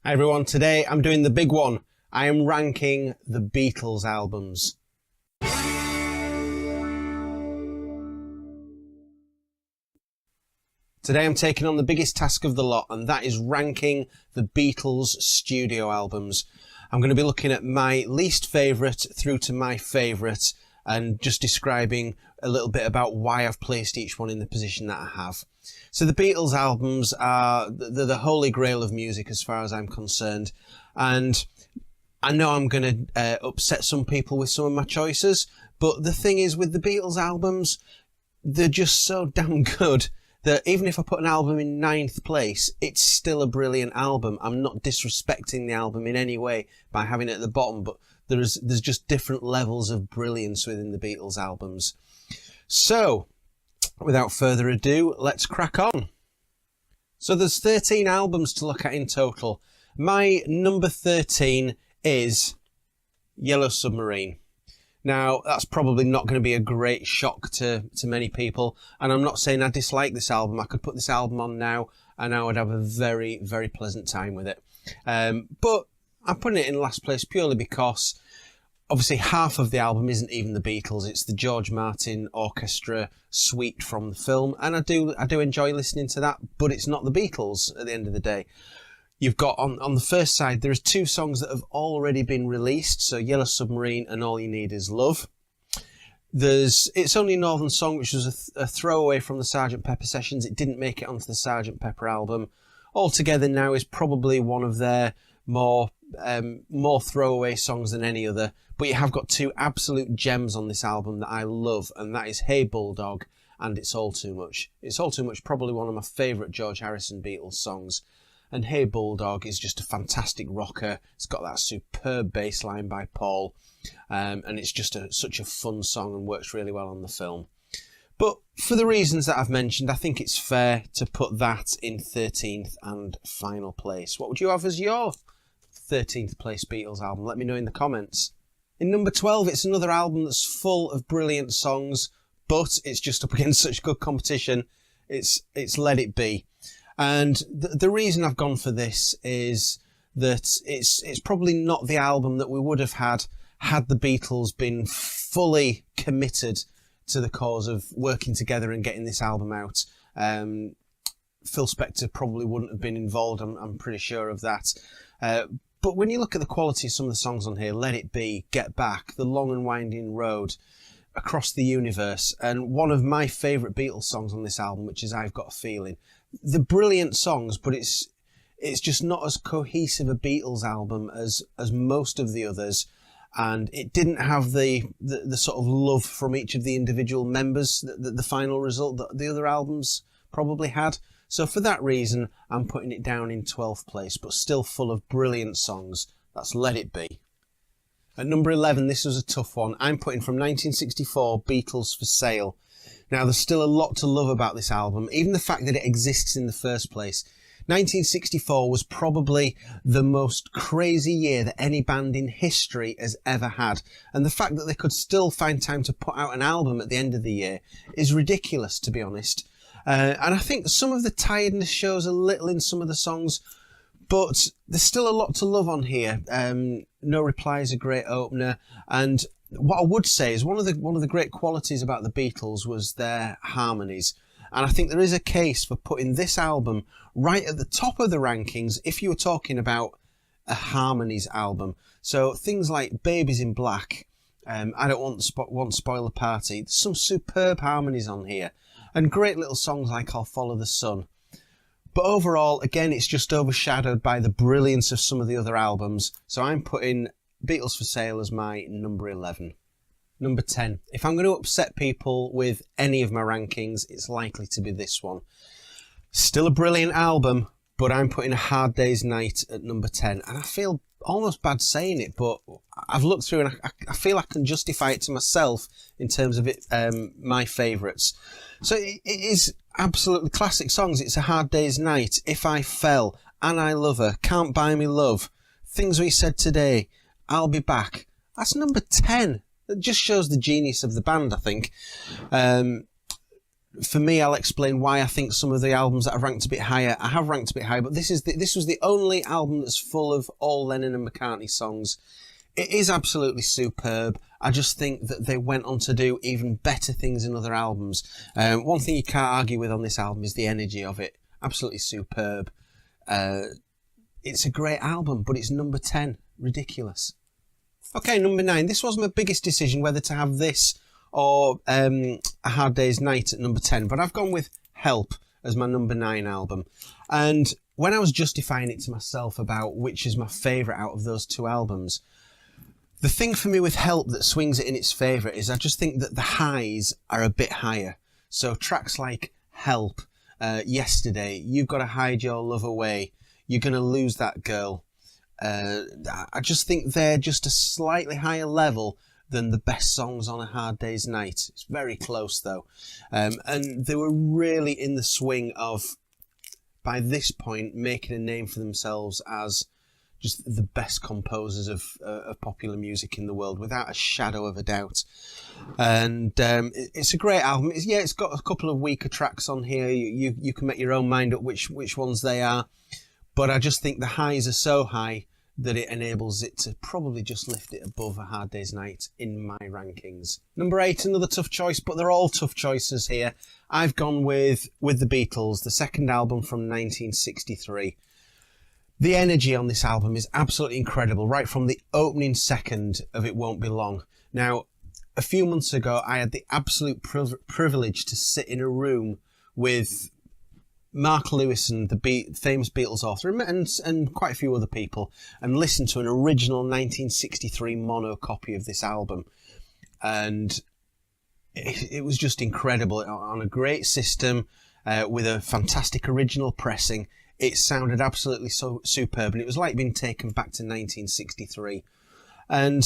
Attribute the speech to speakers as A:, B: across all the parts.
A: Hi everyone, today I'm doing the big one. I am ranking the Beatles albums. Today I'm taking on the biggest task of the lot, and that is ranking the Beatles studio albums. I'm going to be looking at my least favourite through to my favourite and just describing a little bit about why I've placed each one in the position that I have. So the Beatles albums are the holy grail of music as far as I'm concerned, and I know I'm going to upset some people with some of my choices, but the thing is with the Beatles albums, they're just so damn good that even if I put an album in 9th place, it's still a brilliant album. I'm not disrespecting the album in any way by having it at the bottom, but there's just different levels of brilliance within the Beatles albums. So, without further ado, let's crack on. So there's 13 albums to look at in total. My number 13 is Yellow Submarine. Now, that's probably not going to be a great shock to many people, and I'm not saying I dislike this album. I could put this album on now and I would have a very, very pleasant time with it. But I'm putting it in last place purely because obviously half of the album isn't even the Beatles. It's the George Martin orchestra suite from the film, and I do enjoy listening to that, but it's not the Beatles at the end of the day. You've got on the first side, there's 2 songs that have already been released, so Yellow Submarine and All You Need Is Love. There's It's Only a Northern Song, which was a throwaway from the Sgt. Pepper sessions. It didn't make it onto the Sgt. Pepper album. Altogether now is probably one of their more throwaway songs than any other, but you have got 2 absolute gems on this album that I love, and that is Hey Bulldog and It's All Too Much. It's All Too Much, probably one of my favourite George Harrison Beatles songs. And Hey Bulldog is just a fantastic rocker. It's got that superb bass line by Paul, and it's just such a fun song and works really well on the film. But for the reasons that I've mentioned, I think it's fair to put that in 13th and final place. What would you have as your 13th place Beatles album? Let me know in the comments. In number 12, it's another album that's full of brilliant songs, but it's just up against such good competition. It's Let It Be. And the reason I've gone for this is that it's probably not the album that we would have had the Beatles been fully committed to the cause of working together and getting this album out. Phil Spector probably wouldn't have been involved, I'm pretty sure of that. But when you look at the quality of some of the songs on here, Let It Be, Get Back, The Long and Winding Road, Across the Universe, and one of my favourite Beatles songs on this album, which is I've Got a Feeling. They're brilliant songs, but it's just not as cohesive a Beatles album as most of the others, and it didn't have the sort of love from each of the individual members that the final result that the other albums probably had. So for that reason, I'm putting it down in 12th place, but still full of brilliant songs. That's Let It Be. At number 11, this was a tough one. I'm putting from 1964, Beatles For Sale. Now, there's still a lot to love about this album, even the fact that it exists in the first place. 1964 was probably the most crazy year that any band in history has ever had. And the fact that they could still find time to put out an album at the end of the year is ridiculous, to be honest. And I think some of the tiredness shows a little in some of the songs, but there's still a lot to love on here. No Reply is a great opener, and what I would say is one of the great qualities about the Beatles was their harmonies, and I think there is a case for putting this album right at the top of the rankings if you were talking about a harmonies album. So things like Babies in Black, I Don't Want to Spoil the Party. There's some superb harmonies on here, and great little songs like I'll Follow the Sun. But overall, again, it's just overshadowed by the brilliance of some of the other albums. So I'm putting Beatles For Sale as my number 11. Number 10. If I'm going to upset people with any of my rankings, it's likely to be this one. Still a brilliant album, but I'm putting A Hard Day's Night at number 10. And I feel almost bad saying it, but I've looked through and I feel I can justify it to myself in terms of it, my favourites. So it is absolutely classic songs. It's A Hard Day's Night, If I Fell, And I Love Her, Can't Buy Me Love, Things We Said Today, I'll Be Back. That's number 10. It just shows the genius of the band, I think. for me, I'll explain why I think some of the albums that I've ranked a bit higher, I have ranked a bit higher, but this was the only album that's full of all Lennon and McCartney songs. It is absolutely superb. I just think that they went on to do even better things in other albums. One thing you can't argue with on this album is the energy of it. Absolutely superb. It's a great album, but it's number 10. Ridiculous. Okay, number 9. This was my biggest decision whether to have this or A Hard Day's Night at number 10, but I've gone with Help as my number 9 album. And when I was justifying it to myself about which is my favourite out of those two albums, the thing for me with Help that swings it in its favour is I just think that the highs are a bit higher. So tracks like Help, Yesterday, You've Got to Hide Your Love Away, You're Gonna Lose That Girl, I just think they're just a slightly higher level than the best songs on A Hard Day's Night. It's very close though. And they were really in the swing of, by this point, making a name for themselves as just the best composers of popular music in the world, without a shadow of a doubt. And it's a great album. It's got a couple of weaker tracks on here. You can make your own mind up which ones they are. But I just think the highs are so high that it enables it to probably just lift it above A Hard Day's Night in my rankings. Number 8, another tough choice, but they're all tough choices here. I've gone with the Beatles, the second album from 1963. The energy on this album is absolutely incredible, right from the opening second of It Won't Be Long. Now, a few months ago, I had the absolute privilege to sit in a room with Mark Lewison, the famous Beatles author, and quite a few other people, and listen to an original 1963 mono copy of this album. And it was just incredible. On a great system, with a fantastic original pressing. It sounded absolutely so superb, and it was like being taken back to 1963. And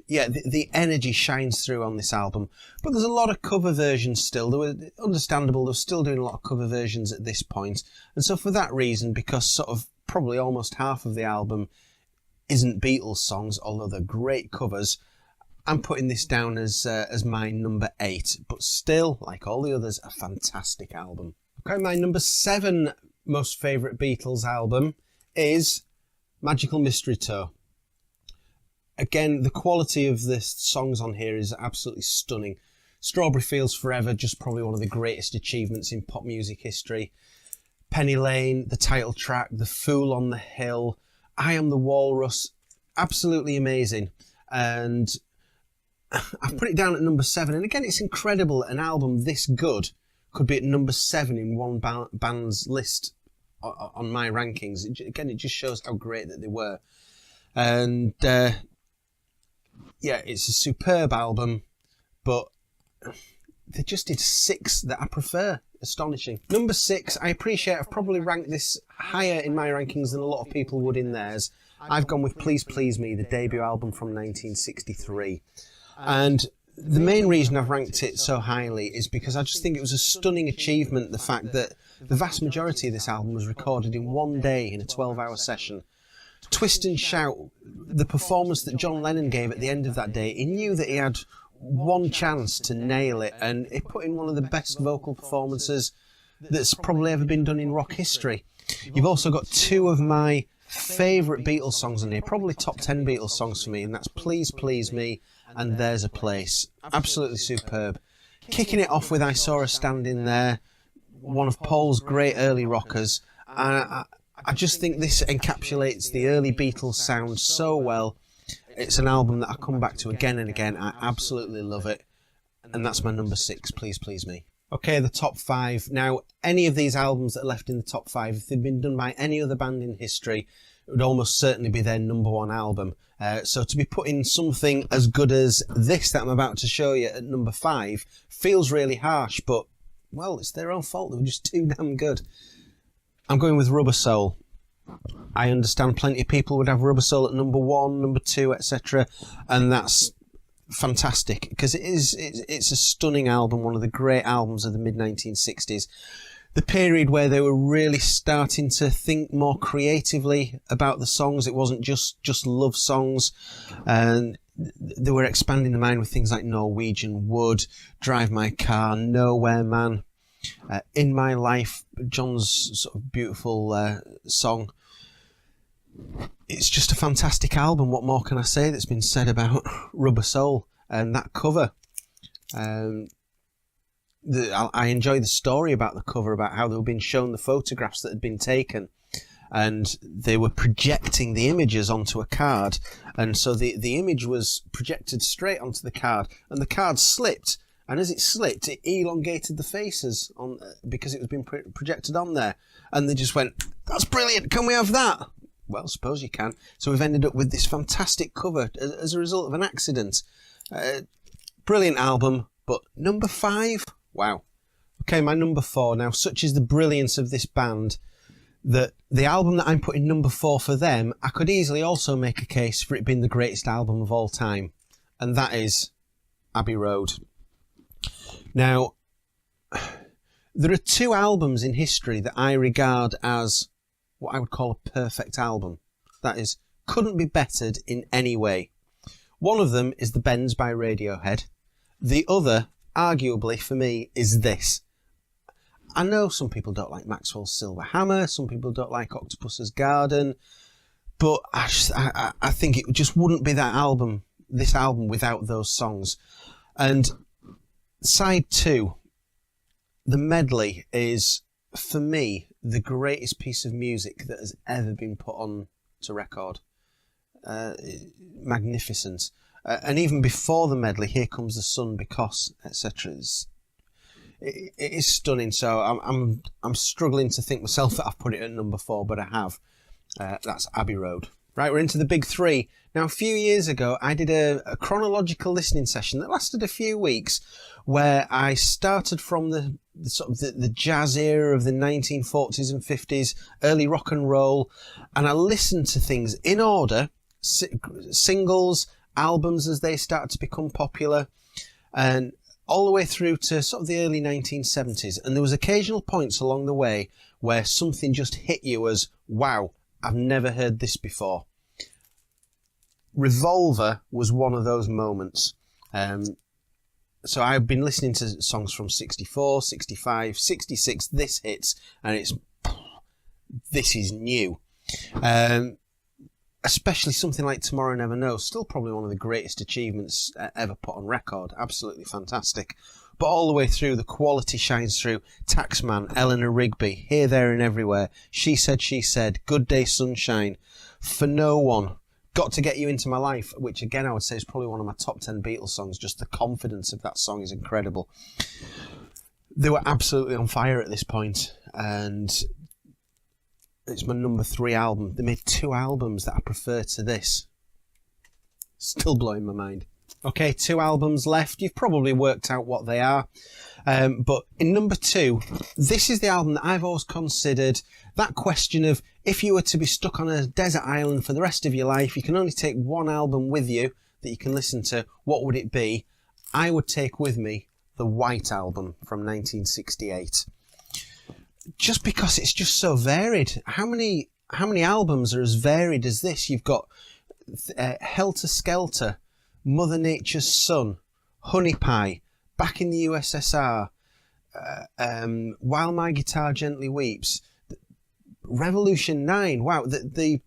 A: yeah, the energy shines through on this album. But there's a lot of cover versions still. They were understandable. They're still doing a lot of cover versions at this point. And so for that reason, because sort of probably almost half of the album isn't Beatles songs, although they're great covers, I'm putting this down as my number 8. But still, like all the others, a fantastic album. Okay, my number 7 most favourite Beatles album is Magical Mystery Tour. Again, the quality of the songs on here is absolutely stunning. Strawberry Fields Forever, just probably one of the greatest achievements in pop music history. Penny Lane, the title track, The Fool on the Hill, I Am the Walrus, absolutely amazing. And I've put it down at number 7. And again, it's incredible an album this good could be at number 7 in one band's list on my rankings. Again, it just shows how great that they were. And yeah, it's a superb album, but they just did 6 that I prefer. Astonishing. Number 6, I appreciate I've probably ranked this higher in my rankings than a lot of people would in theirs. I've gone with Please Please Me, the debut album from 1963. And the main reason I've ranked it so highly is because I just think it was a stunning achievement, the fact that the vast majority of this album was recorded in one day in a 12-hour session. Twist and Shout, the performance that John Lennon gave at the end of that day, he knew that he had one chance to nail it, and he put in one of the best vocal performances that's probably ever been done in rock history. You've also got 2 of my favourite Beatles songs on here, probably top 10 Beatles songs for me, and that's Please Please Me and There's a Place. Absolutely superb. Kicking it off with I Saw Her Standing There, one of Paul's great early rockers. I just think this encapsulates the early Beatles sound so well. It's an album that I come back to again and again. I absolutely love it. And that's my number 6, Please Please Me. Okay, the top 5. Now, any of these albums that are left in the top 5, if they'd been done by any other band in history, it would almost certainly be their number 1 album. So to be putting something as good as this that I'm about to show you at number 5 feels really harsh, but, well, it's their own fault. They were just too damn good. I'm going with Rubber Soul. I understand plenty of people would have Rubber Soul at number 1, number 2, etc. And that's fantastic, because it's a stunning album, one of the great albums of the mid-1960s. The period where they were really starting to think more creatively about the songs. It wasn't just love songs, and they were expanding the mind with things like Norwegian Wood, Drive My Car, Nowhere Man. In My Life, John's sort of beautiful song. It's just a fantastic album. What more can I say that's been said about Rubber Soul and that cover? I enjoy the story about the cover, about how they were being shown the photographs that had been taken, and they were projecting the images onto a card, and so the image was projected straight onto the card, and the card slipped, and as it slipped, it elongated the faces on because it was being projected on there, and they just went, "That's brilliant! Can we have that?" Well, I suppose you can. So we've ended up with this fantastic cover as a result of an accident. Brilliant album, but number 5, wow. Okay, my number 4 now. Such is the brilliance of this band that the album that I'm putting number 4 for them, I could easily also make a case for it being the greatest album of all time, and that is Abbey Road. Now, there are 2 albums in history that I regard as what I would call a perfect album. That is, couldn't be bettered in any way. One of them is The Bends by Radiohead. The other, arguably for me, is this. I know some people don't like Maxwell's Silver Hammer, some people don't like Octopus's Garden, but I think it just wouldn't be this album without those songs. And side 2, the medley, is, for me, the greatest piece of music that has ever been put on to record. Magnificent. And even before the medley, Here Comes the Sun, Because, etc. It is stunning. So I'm struggling to think myself that I've put it at number 4, but I have. That's Abbey Road. Right, we're into the big 3. Now, a few years ago, I did a chronological listening session that lasted a few weeks, where I started from the jazz era of the 1940s and 50s, early rock and roll, and I listened to things in order, singles, albums as they started to become popular, and all the way through to sort of the early 1970s. And there was occasional points along the way where something just hit you as, wow, I've never heard this before. Revolver was one of those moments. So I've been listening to songs from 64, 65, 66, this hits, and this is new. Especially something like Tomorrow Never Knows, still probably one of the greatest achievements ever put on record. Absolutely fantastic. But all the way through, the quality shines through. Taxman, Eleanor Rigby, Here, There and Everywhere, She Said, Good Day Sunshine, For No One, Got to Get You Into My Life, which again I would say is probably one of my top 10 Beatles songs. Just the confidence of that song is incredible. They were absolutely on fire at this point, and it's my number 3 album. They made 2 albums that I prefer to this. Still blowing my mind. Okay, 2 albums left. You've probably worked out what they are. But in number 2, this is the album that I've always considered that question of, if you were to be stuck on a desert island for the rest of your life, you can only take one album with you that you can listen to, what would it be? I would take with me the White Album from 1968. Just because it's just so varied. How many albums are as varied as this? You've got Helter Skelter, Mother Nature's Son, Honey Pie, Back in the USSR, While My Guitar Gently Weeps, Revolution 9. Wow, the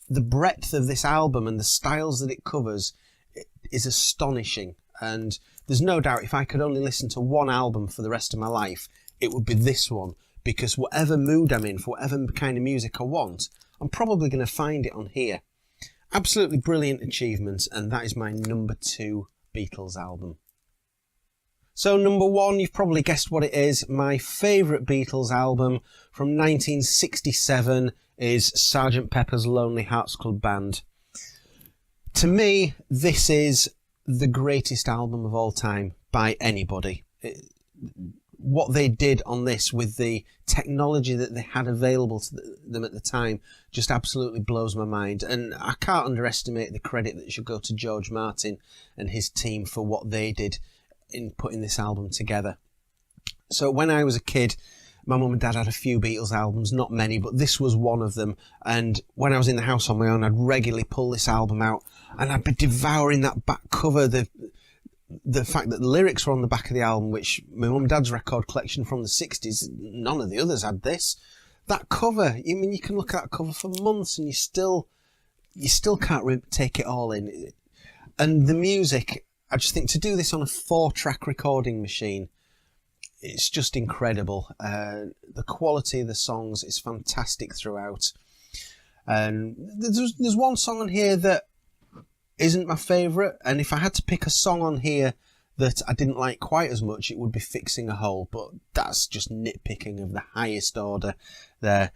A: breadth of this album and the styles that it covers is astonishing. And there's no doubt if I could only listen to one album for the rest of my life, it would be this one. Because whatever mood I'm in, for whatever kind of music I want, I'm probably going to find it on here. Absolutely brilliant achievement, and that is my number 2 Beatles album. So number 1, you've probably guessed what it is. My favourite Beatles album from 1967 is Sgt. Pepper's Lonely Hearts Club Band. To me, this is the greatest album of all time by anybody. What they did on this with the technology that they had available to them at the time just absolutely blows my mind. And I can't underestimate the credit that should go to George Martin and his team for what they did in putting this album together. So when I was a kid, my mum and dad had a few Beatles albums, not many, but this was one of them. And when I was in the house on my own, I'd regularly pull this album out and I'd be devouring that back cover, the fact that the lyrics were on the back of the album, which my mum and dad's record collection from the 60s, none of the others had this. That cover, I mean, you can look at that cover for months and you still can't take it all in. And the music, I just think to do this on a 4-track recording machine, it's just incredible. The quality of the songs is fantastic throughout. And there's one song on here that isn't my favourite, and if I had to pick a song on here that I didn't like quite as much, it would be Fixing a Hole, but that's just nitpicking of the highest order there.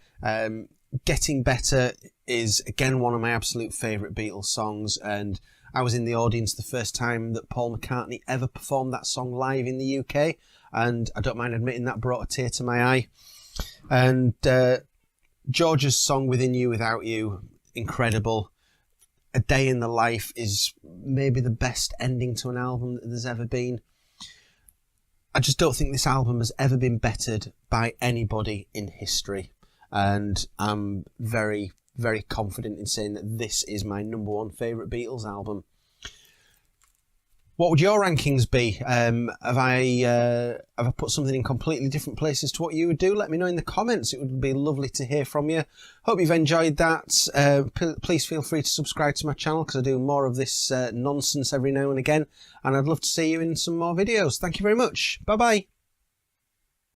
A: Getting Better is, again, one of my absolute favourite Beatles songs, and I was in the audience the first time that Paul McCartney ever performed that song live in the UK, and I don't mind admitting that brought a tear to my eye. And George's song Within You, Without You, incredible. A Day in the Life is maybe the best ending to an album that there's ever been. I just don't think this album has ever been bettered by anybody in history. And I'm very, very confident in saying that this is my #1 favourite Beatles album. What would your rankings be? Have I put something in completely different places to what you would do? Let me know in the comments. It would be lovely to hear from you. Hope you've enjoyed that. Please feel free to subscribe to my channel because I do more of this nonsense every now and again. And I'd love to see you in some more videos. Thank you very much. Bye-bye.